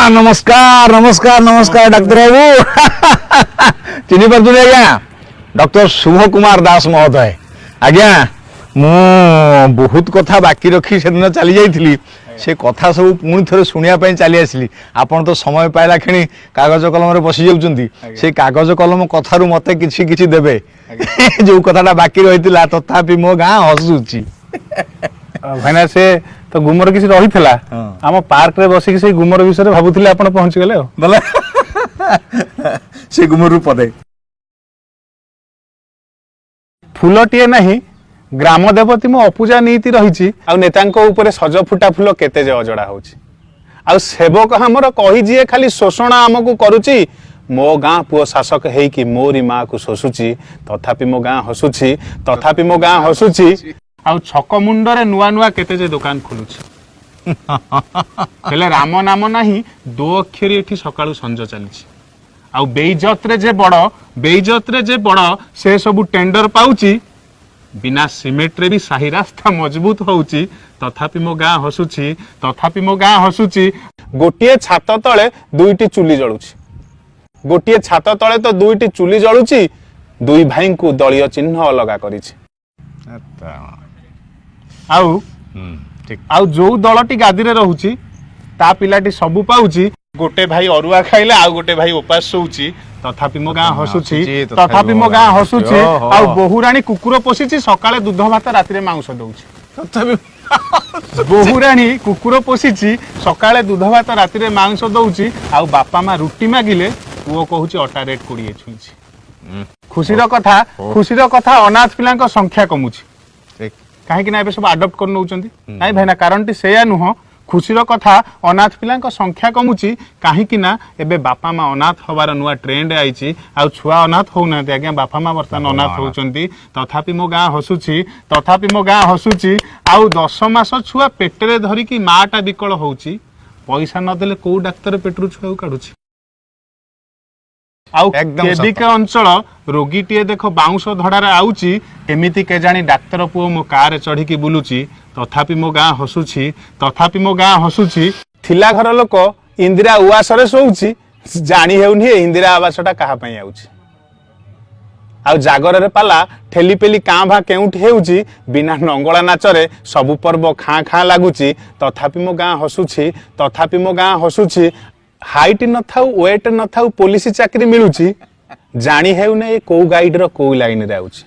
नमस्कार नमस्कार नमस्कार डॉक्टर बाबू चिन्ह पार्थ आज्ञा डॉक्टर शुभ कुमार दास महोदय आज्ञा मु बहुत कथा बाकी रखी से दिन चली जाइली से कथा सब पुणी थे शुणापी चली आसली आपन तो समय पाइला क्षणी कागज कलम बसी जाऊँगी से कागज कलम कथारू मत कि देवे जो कथाटा बाकी रही तथापि मो गाँ हसुची भाईना से तो गुमर किसी रही था आम पार्क रे बसिक से गुमर विषय भावुले आप पहुंची गले बोले से गुमर पदे फूलटीए नहीं ग्राम देवती मो अपूजा नीति रही नेता ऊपर सज फुटा फूल केते जे अजड़ा होची आ सेवक हमर कही जी खाली शोषण आमको करुची मो गाँ पुओ शासक है कि मोरी माँ को शोषुची तथापि मो गाँ हसुची तथापि मो गाँ हसुची आ छक मुंडरे नुआ नुआ केते जे दुकान खोलुची हेले राम नाम नाही दो अक्षरी एठी सकाळू संज चलीची आ बेइज्जत रे जे बड़ से सब टेंडर पाउची बिना सिमेंट रे भी सही रास्ता मजबूत होउची तथापि मो गाँ हसुची तथापि मो गाँ हसुची गोटिए छात तळे दुईटी चुली जळुची गोटिए छात तळे तो दुईटी चुली जळुची दुई भाई को दलीय चिन्ह अलगा करिछि आउ आउ जो दलटी गादी रे रहूची ता पिलाटी सबु पाउची गोटे भाई अरुआ खाइले आउ गोटे भाई उपास सोउची तथापि मो गाँ हसुची तथापि मो गाँ हसुची आउ बहुराणी कुकुर पोषिची सकाळे दूध भात राति रे मांस दउची तथापि बहुराणी कुकुर पोषिची सकाळे दूध भात राति रे मांस दउची आउ बापा मा रुटी मागिले पुओ कहूची अटा रेट 20 छुईची खुशीर कथा अनाथ पिलांक संख्या कमुची कहीं ना सब आडप्ट कर नौचंती नहीं भाईना कारण टी सेया नुह खुशीर कथा अनाथ पिलांक संख्या कमुची कहीं ना एबे बापा माँ अनाथ हबार नुआ ट्रेंड आईची आ छुआ अनाथ होना आज्ञा बापा माँ बर्तमान अनाथ होचंती तथापि मो गाँ हसुची तथापि मो गाँ हसुची आउ 10 मास छुआ पेटरे धरिकी माटा विकल होउची पैसा नदेले को डाक्तर पेटरू छुआ काढुची आउ केबिके अंचल रोगीटीए देख बाउंश धड़ार आउची केमिति केजाणी डाक्तर पुओ मो कार चढ़ी बुलुची तथापि मो गाँ हसुची तथापि मो गाँ हसुची थिला घर लोक इंदिरा उआस रे सोउची जानी हेउनी इंदिरा आवासटा कहा पई आउची आउ जागर रे पाला ठेली पेली काँ भा केउठी हेउची बिना नंगला नाचरे सबु पर्व खाँ खाँ लागुची तथापि मो गाँ हसुची तथापि मो गाँ हसुची हाइट न थाउ वेट न थाउ पुलिस चाकरी मिलुची जानी हेउ नै को गाइड रो को लाइन रे आउची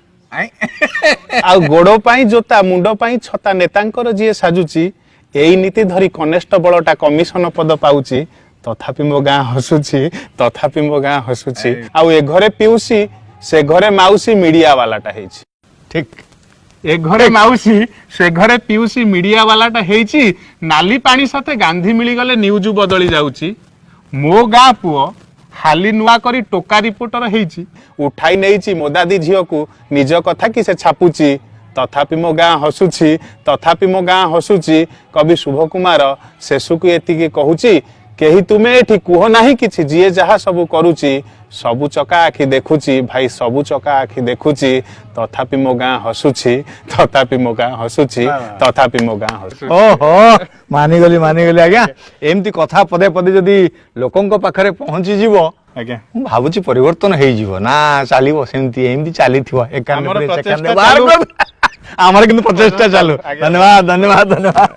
आ गोडो पाई जोता मुंडो पाई छता नेतांकर जे साजुची एई नीति धरी कनेस्टेबलटा कमिशन पद पाउची तथापि मो गाँ हसुची तथापि मो गाँ हसुची आ ए घरे पिउसी से घरे माउसी मीडिया वालाटा हेची ठीक ए घरे माउसी से घरे पिउसी मीडिया वालाटा हेची नाली पानी साथे गांधी मिली गले न्यूज बदली जाउची मो गाँ पुओ हाली नुआ करी टोका रिपोर्टर हेची उठाई नेइची मोदादी झियो को निज कथा कि से छापुची तथापि मो गाँ हसुची तथापि मो गाँ हसुची कवि शुभ कुमार शेषु को एतिकी कहूची केही तुमे एठी कुह नाही किछि जिए जहा सबु करूची सबु चका आखि देखुची भाई सबु चका आखि देखुची तथापि मो गाँ हसुची तथापि मो गाँ हसुची तथापि मो गाँ हसुची ओहो मानिगली आज्ञा एमती कथा पदे पदे जदि लोकंक पाखरे पहुंची जीवो आज्ञा मु भाबुची परिवर्तन हेई जीवो ना चालिबो सेमती एमती चालिथिबो हमर किंतु प्रचेष्टा चालू धन्यवाद धन्यवाद धन्यवाद